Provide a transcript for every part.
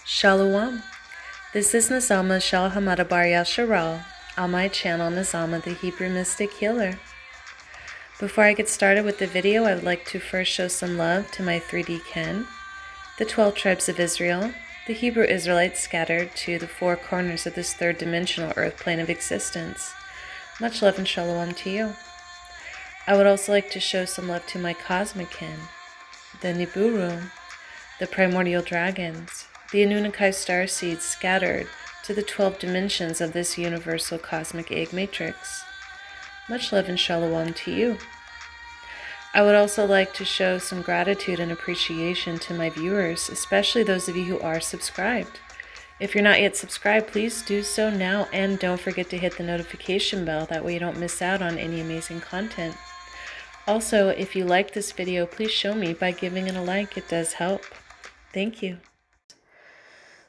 Shalom. This is Nazama Shalhamada Biracial on my channel Nazama the Hebrew Mystic Healer. Before I get started with the video, I would like to first show some love to my 3D kin, the 12 tribes of Israel, the Hebrew Israelites scattered to the four corners of this third dimensional earth plane of existence. Much love and shalom to you. I would also like to show some love to my cosmic kin, the Nibiru, the primordial dragons, the Anunnaki starseeds scattered to the 12 dimensions of this universal cosmic egg matrix. Much love and shalom to you. I would also like to show some gratitude and appreciation to my viewers, especially those of you who are subscribed. If you're not yet subscribed, please do so now, and don't forget to hit the notification bell. That way you don't miss out on any amazing content. Also, if you like this video, please show me by giving it a like. It does help. Thank you.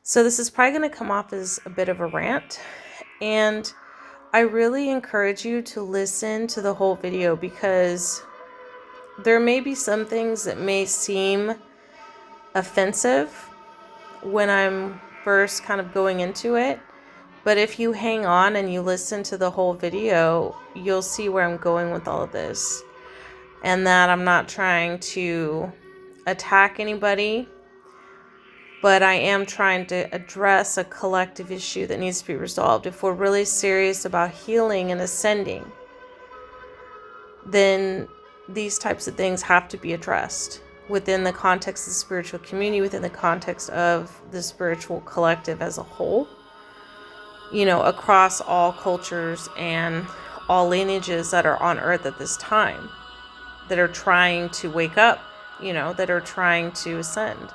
So this is probably going to come off as a bit of a rant, and I really encourage you to listen to the whole video because there may be some things that may seem offensive when I'm first kind of going into it, but if you hang on and you listen to the whole video, you'll see where I'm going with all of this, and that I'm not trying to attack anybody, but I am trying to address a collective issue that needs to be resolved. If we're really serious about healing and ascending, then these types of things have to be addressed within the context of the spiritual community, within the context of the spiritual collective as a whole, you know, across all cultures and all lineages that are on earth at this time, that are trying to wake up, you know, that are trying to ascend.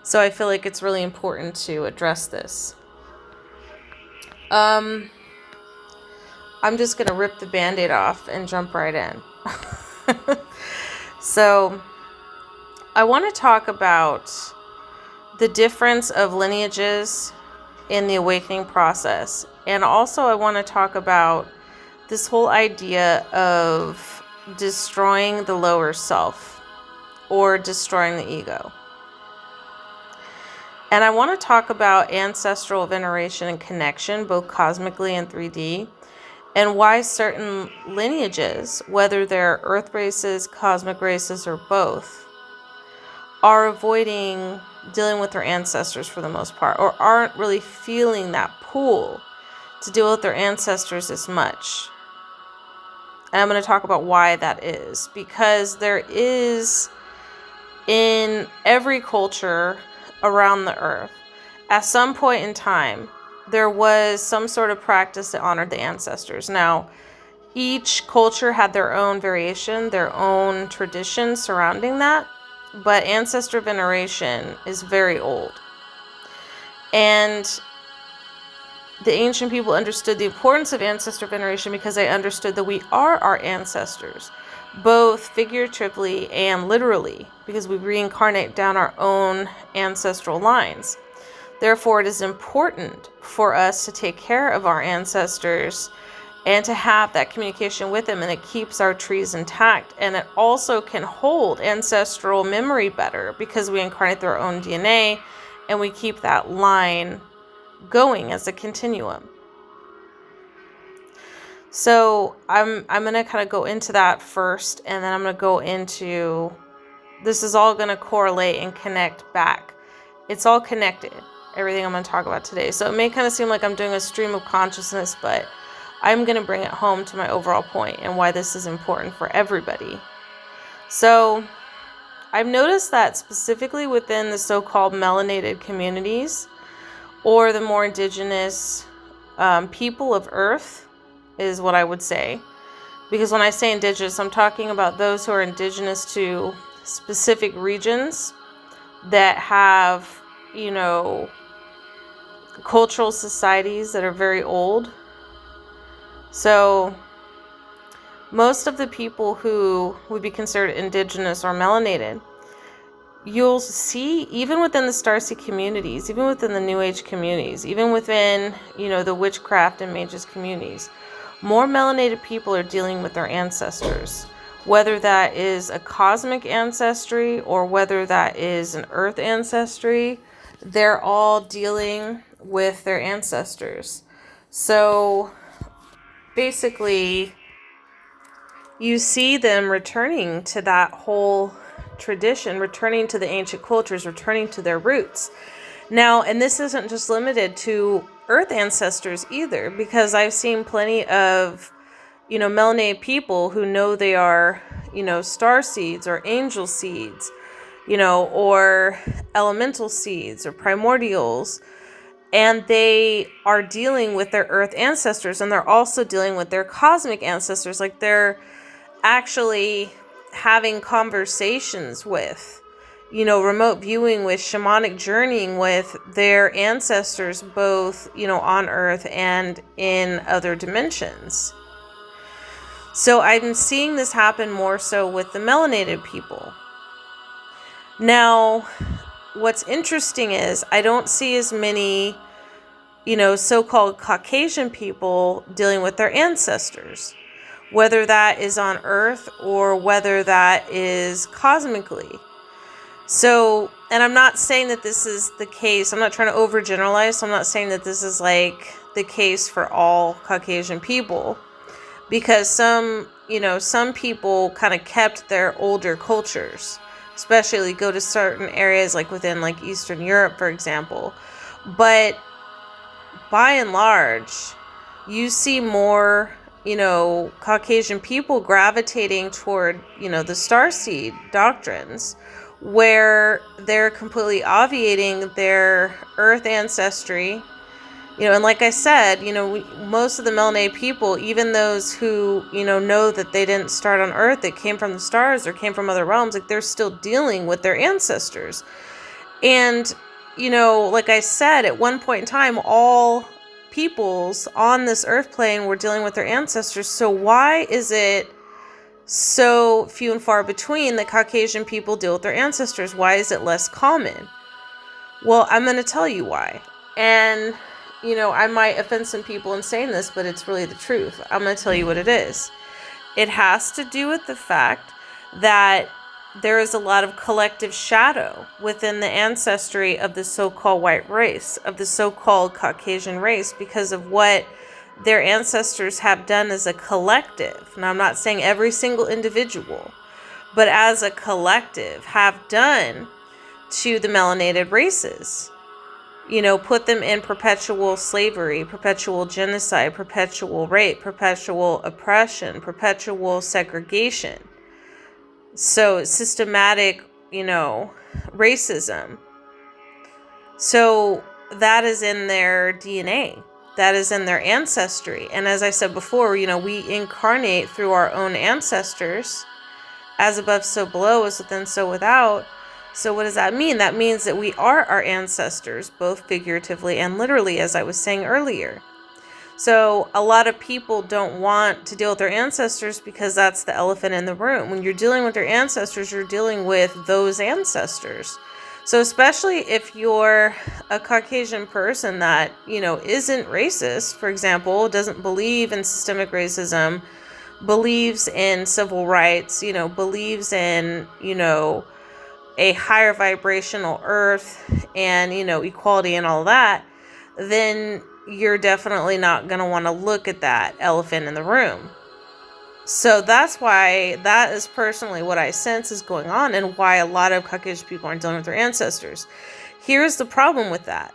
So I feel like it's really important to address this. I'm just going to rip the Band-Aid off and jump right in. So I want to talk about the difference of lineages in the awakening process. And also I want to talk about this whole idea of destroying the lower self or destroying the ego. And I want to talk about ancestral veneration and connection, both cosmically and 3D, and why certain lineages, whether they're earth races, cosmic races, or both, are avoiding dealing with their ancestors for the most part, or aren't really feeling that pull to deal with their ancestors as much. And I'm going to talk about why that is, because there is, in every culture around the earth, at some point in time, there was some sort of practice that honored the ancestors. Now, each culture had their own variation, their own tradition surrounding that, but ancestor veneration is very old. And the ancient people understood the importance of ancestor veneration because they understood that we are our ancestors, both figuratively and literally, because we reincarnate down our own ancestral lines. Therefore, it is important for us to take care of our ancestors and to have that communication with them, and it keeps our trees intact, and it also can hold ancestral memory better because we incarnate their own DNA and we keep that line going as a continuum. So I'm going to kind of go into that first, and then I'm going to go into, this is all going to correlate and connect back. It's all connected, everything I'm going to talk about today. So it may kind of seem like I'm doing a stream of consciousness, but I'm going to bring it home to my overall point and why this is important for everybody. So I've noticed that specifically within the so-called melanated communities, or the more indigenous people of Earth, is what I would say. Because when I say indigenous, I'm talking about those who are indigenous to specific regions that have, you know, cultural societies that are very old. So most of the people who would be considered indigenous or melanated, you'll see, even within the starseed communities, even within the New Age communities, even within, you know, the witchcraft and mages communities, more melanated people are dealing with their ancestors, whether that is a cosmic ancestry or whether that is an earth ancestry. they're all dealing with their ancestors. So basically, you see them returning to that whole tradition, returning to the ancient cultures, returning to their roots. Now, and this isn't just limited to Earth ancestors either, because I've seen plenty of, melanated people who know they are, star seeds or angel seeds, or elemental seeds or primordials. And they are dealing with their Earth ancestors, and they're also dealing with their cosmic ancestors. Like, they're actually having conversations with, remote viewing with, shamanic journeying with their ancestors, both, on Earth and in other dimensions. So I'm seeing this happen more so with the melanated people. Now, what's interesting is I don't see as many, so-called Caucasian people dealing with their ancestors, whether that is on Earth or whether that is cosmically. So, and I'm not saying that this is the case. I'm not trying to overgeneralize. So I'm not saying that this is like the case for all Caucasian people, because some people kind of kept their older cultures, especially go to certain areas like within like Eastern Europe, for example. But by and large, you see more, Caucasian people gravitating toward, the starseed doctrines, where they're completely obviating their Earth ancestry. And like I said, most of the melanated people, even those who, know that they didn't start on Earth, that came from the stars or came from other realms, like they're still dealing with their ancestors. And, like I said, at one point in time, all peoples on this Earth plane were dealing with their ancestors. So why is it so few and far between that Caucasian people deal with their ancestors? Why is it less common? Well, I'm going to tell you why. And, I might offend some people in saying this, but it's really the truth. I'm going to tell you what it is. It has to do with the fact that there is a lot of collective shadow within the ancestry of the so-called white race, of the so-called Caucasian race, because of what their ancestors have done as a collective. Now, I'm not saying every single individual, but as a collective have done to the melanated races. Put them in perpetual slavery, perpetual genocide, perpetual rape, perpetual oppression, perpetual segregation. So systematic, racism. So that is in their DNA. That is in their ancestry. And as I said before, we incarnate through our own ancestors. As above, so below, as within, so without. So what does that mean? That means that we are our ancestors, both figuratively and literally, as I was saying earlier. So a lot of people don't want to deal with their ancestors because that's the elephant in the room. When you're dealing with your ancestors, you're dealing with those ancestors. So especially if you're a Caucasian person that, isn't racist, for example, doesn't believe in systemic racism, believes in civil rights, believes in, a higher vibrational earth and, equality and all that, then you're definitely not going to want to look at that elephant in the room. So that's why that is personally what I sense is going on, and why a lot of Caucasian people aren't dealing with their ancestors. Here's the problem with that.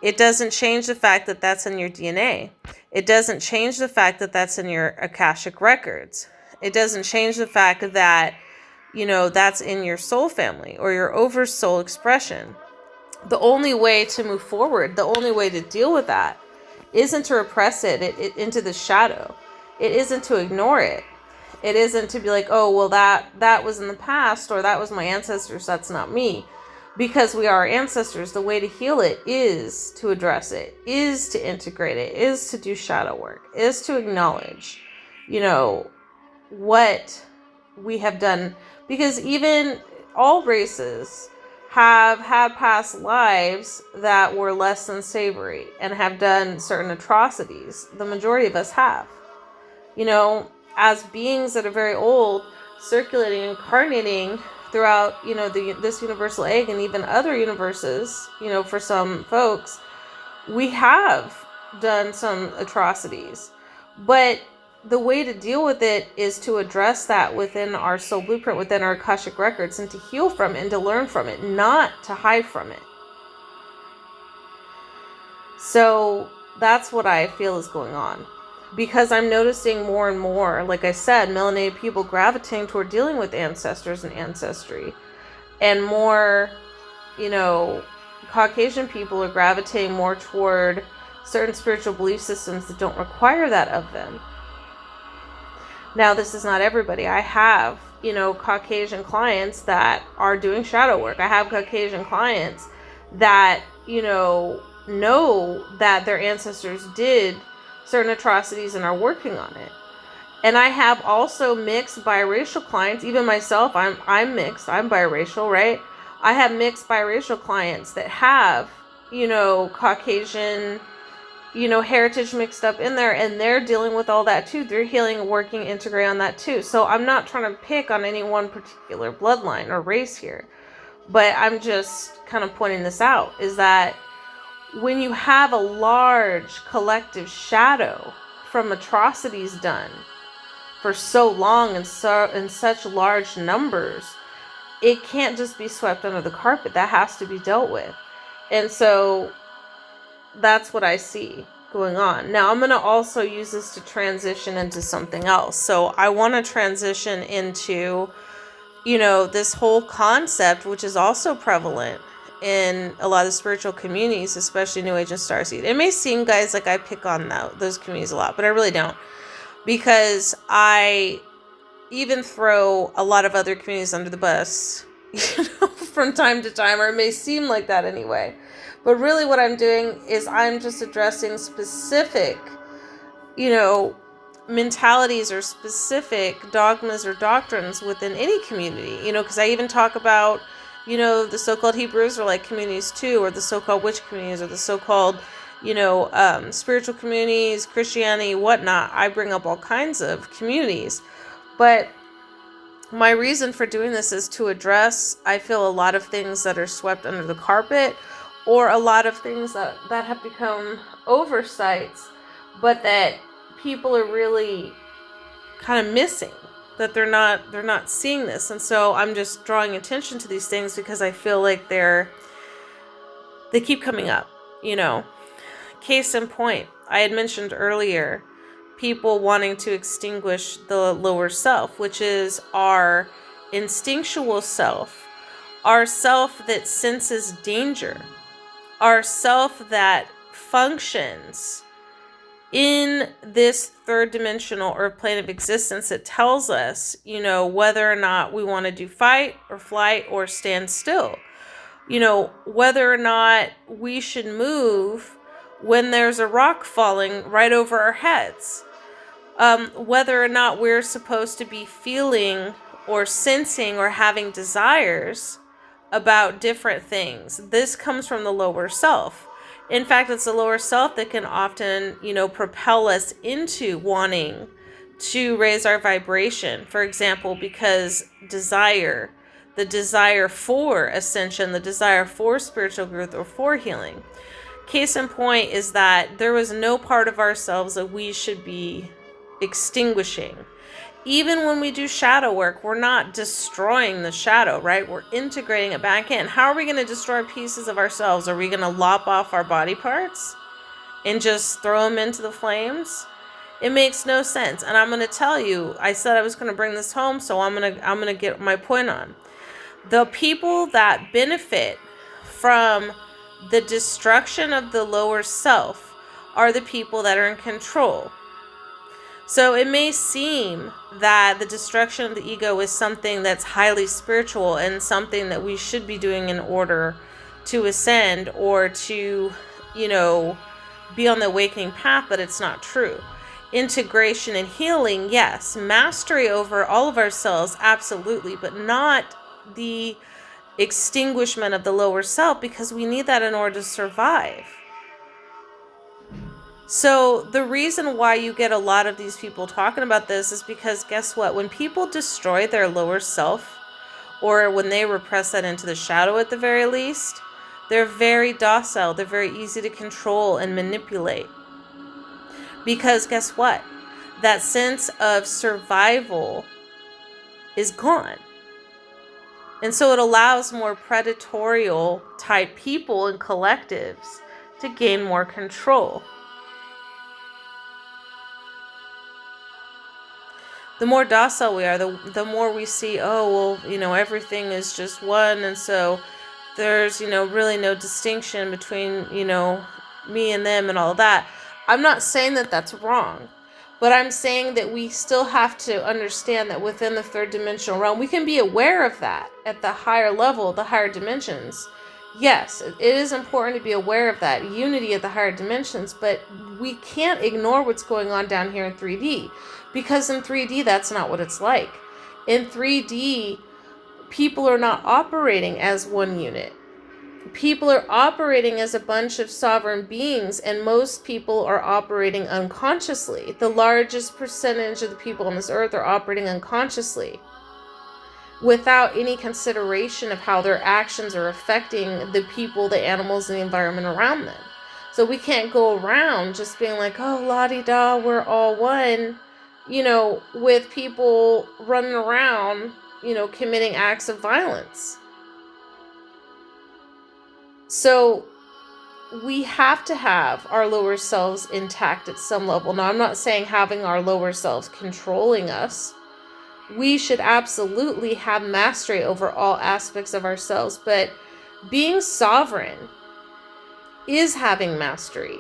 It doesn't change the fact that that's in your DNA. It doesn't change the fact that that's in your akashic records. It doesn't change the fact that, that's in your soul family or your oversoul expression. The only way to move forward, the only way to deal with that, isn't to repress it into the shadow. It isn't to ignore it. It isn't to be like, oh, well, that was in the past, or that was my ancestors, that's not me. Because we are our ancestors, the way to heal it is to address it, is to integrate it, is to do shadow work, is to acknowledge, what we have done. Because even all races have had past lives that were less than savory and have done certain atrocities. The majority of us have. As beings that are very old, circulating, incarnating throughout, this universal egg and even other universes, for some folks, we have done some atrocities. But the way to deal with it is to address that within our soul blueprint, within our akashic records, and to heal from it and to learn from it, not to hide from it. So that's what I feel is going on. Because I'm noticing more and more, like I said, melanated people gravitating toward dealing with ancestors and ancestry. And more, Caucasian people are gravitating more toward certain spiritual belief systems that don't require that of them. Now, this is not everybody. I have, Caucasian clients that are doing shadow work. I have Caucasian clients that, know that their ancestors did certain atrocities and are working on it. And I have also mixed biracial clients. Even myself, I'm mixed. I'm biracial, right? I have mixed biracial clients that have, Caucasian, heritage mixed up in there, and they're dealing with all that too. They're healing, working, integrating on that too. So I'm not trying to pick on any one particular bloodline or race here, but I'm just kind of pointing this out, is that when you have a large collective shadow from atrocities done for so long and in such large numbers, it can't just be swept under the carpet. That has to be dealt with. And so that's what I see going on. Now, I'm going to also use this to transition into something else. So I want to transition into, this whole concept, which is also prevalent in a lot of spiritual communities, especially New Age and Starseed. It may seem, guys, like I pick on those communities a lot, but I really don't. Because I even throw a lot of other communities under the bus, from time to time, or it may seem like that anyway. But really what I'm doing is I'm just addressing specific, mentalities or specific dogmas or doctrines within any community, because I even talk about, the so-called Hebrew Israelite communities too, or the so-called witch communities, or the so-called, spiritual communities, Christianity, whatnot. I bring up all kinds of communities. But my reason for doing this is to address, I feel, a lot of things that are swept under the carpet, or a lot of things that have become oversights, but that people are really kind of missing, that they're not seeing this. And so I'm just drawing attention to these things because I feel like they keep coming up, Case in point, I had mentioned earlier people wanting to extinguish the lower self, which is our instinctual self, our self that senses danger, our self that functions in this third dimensional or plane of existence that tells us, whether or not we want to do fight or flight or stand still, whether or not we should move when there's a rock falling right over our heads, whether or not we're supposed to be feeling or sensing or having desires about different things. This comes from the lower self. In fact, it's the lower self that can often, propel us into wanting to raise our vibration. For example, because the desire for ascension, the desire for spiritual growth or for healing. Case in point is that there was no part of ourselves that we should be extinguishing. Even when we do shadow work, we're not destroying the shadow, right? We're integrating it back in. How are we going to destroy pieces of ourselves? Are we going to lop off our body parts and just throw them into the flames? It makes no sense. And I'm going to tell you, I said I was going to bring this home, so I'm going to get my point on. The people that benefit from the destruction of the lower self are the people that are in control. So it may seem that the destruction of the ego is something that's highly spiritual and something that we should be doing in order to ascend or to, be on the awakening path, but it's not true. Integration and healing, yes. Mastery over all of ourselves, absolutely, but not the extinguishment of the lower self, because we need that in order to survive. So the reason why you get a lot of these people talking about this is because guess what? When people destroy their lower self, or when they repress that into the shadow at the very least, they're very docile. They're very easy to control and manipulate. Because guess what? That sense of survival is gone. And so it allows more predatorial type people and collectives to gain more control. The more docile we are, the more we see, oh, well, everything is just one. And so there's, really no distinction between, me and them and all that. I'm not saying that that's wrong, but I'm saying that we still have to understand that within the third dimensional realm, we can be aware of that at the higher level, the higher dimensions. Yes, it is important to be aware of that unity at the higher dimensions, but we can't ignore what's going on down here in 3D, because in 3D, that's not what it's like. In 3D, people are not operating as one unit. People are operating as a bunch of sovereign beings, and most people are operating unconsciously. The largest percentage of the people on this earth are operating unconsciously, without any consideration of how their actions are affecting the people, the animals, and the environment around them. So we can't go around just being like, oh, la-di-da, we're all one, with people running around, committing acts of violence. So we have to have our lower selves intact at some level. Now, I'm not saying having our lower selves controlling us. We should absolutely have mastery over all aspects of ourselves, but being sovereign is having mastery.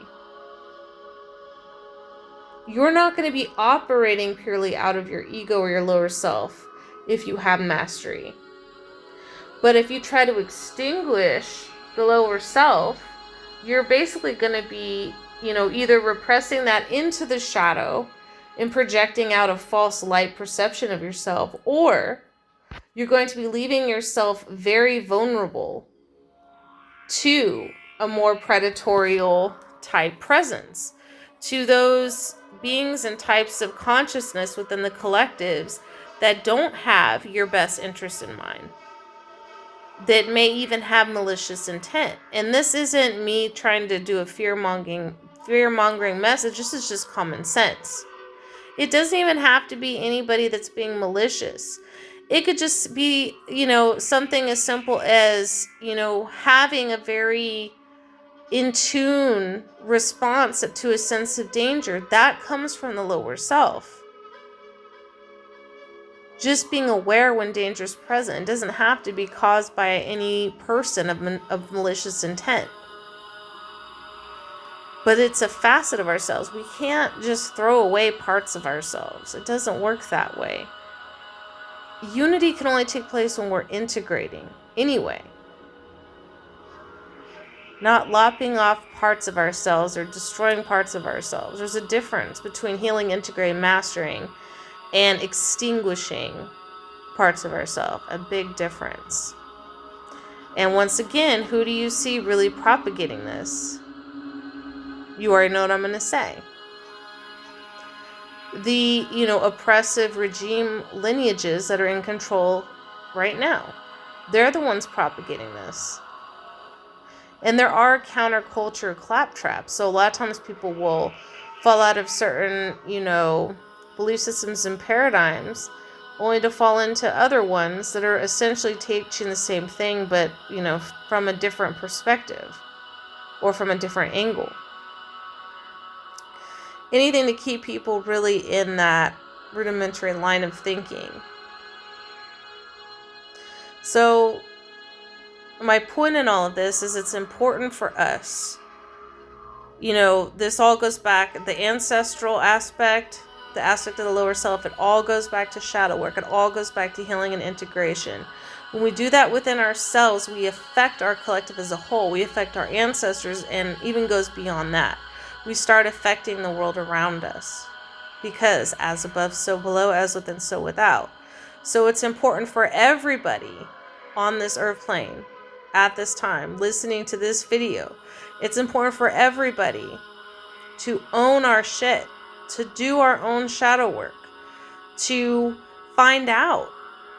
You're not going to be operating purely out of your ego or your lower self if you have mastery. But if you try to extinguish the lower self, you're basically going to be, either repressing that into the shadow and projecting out a false light perception of yourself, or you're going to be leaving yourself very vulnerable to a more predatorial type presence, to those beings and types of consciousness within the collectives that don't have your best interest in mind, that may even have malicious intent. And this isn't me trying to do a fear-mongering message. This is just common sense. It doesn't even have to be anybody that's being malicious. It could just be, something as simple as, having a very in tune response to a sense of danger. That comes from the lower self. Just being aware when danger is present. It doesn't have to be caused by any person of malicious intent. But it's a facet of ourselves. We can't just throw away parts of ourselves. It doesn't work that way. Unity can only take place when we're integrating anyway. Not lopping off parts of ourselves or destroying parts of ourselves. There's a difference between healing, integrating, mastering, and extinguishing parts of ourselves. A big difference. And once again, who do you see really propagating this? You already know what I'm going to say. The, oppressive regime lineages that are in control right now. They're the ones propagating this. And there are counterculture claptraps. So a lot of times people will fall out of certain, belief systems and paradigms, only to fall into other ones that are essentially teaching the same thing, but, from a different perspective or from a different angle. Anything to keep people really in that rudimentary line of thinking. So my point in all of this is it's important for us. This all goes back, the ancestral aspect, the aspect of the lower self, it all goes back to shadow work. It all goes back to healing and integration. When we do that within ourselves, we affect our collective as a whole. We affect our ancestors, and even goes beyond that. We start affecting the world around us, because as above, so below, as within, so without. So it's important for everybody on this earth plane at this time, listening to this video. It's important for everybody to own our shit, to do our own shadow work, to find out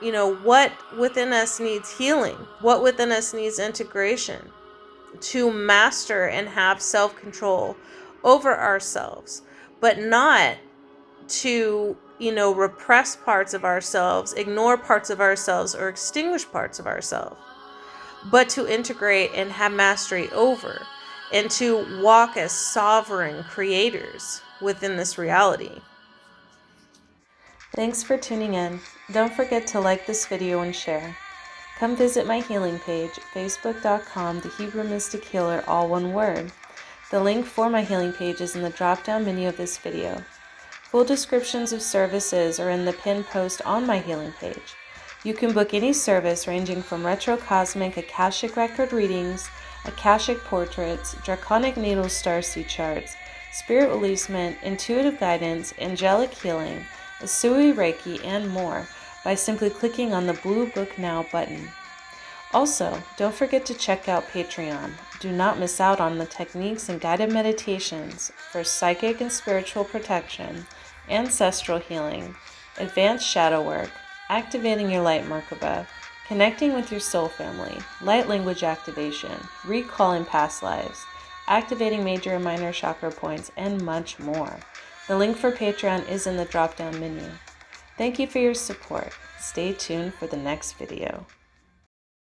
what within us needs healing, what within us needs integration to master and have self-control over ourselves, but not to, repress parts of ourselves, ignore parts of ourselves, or extinguish parts of ourselves, but to integrate and have mastery over, and to walk as sovereign creators within this reality. Thanks for tuning in. Don't forget to like this video and share. Come visit my healing page, facebook.com, The Hebrew Mystic Healer, all one word. The link for my healing page is in the drop-down menu of this video. Full descriptions of services are in the pinned post on my healing page. You can book any service ranging from retro cosmic akashic record readings, akashic portraits, draconic needle starseed charts, spirit releasement, intuitive guidance, angelic healing, Asui Reiki, and more by simply clicking on the blue Book Now button. Also, don't forget to check out Patreon. Do not miss out on the techniques and guided meditations for psychic and spiritual protection, ancestral healing, advanced shadow work, activating your light Merkaba, connecting with your soul family, light language activation, recalling past lives, activating major and minor chakra points, and much more. The link for Patreon is in the drop-down menu. Thank you for your support. Stay tuned for the next video.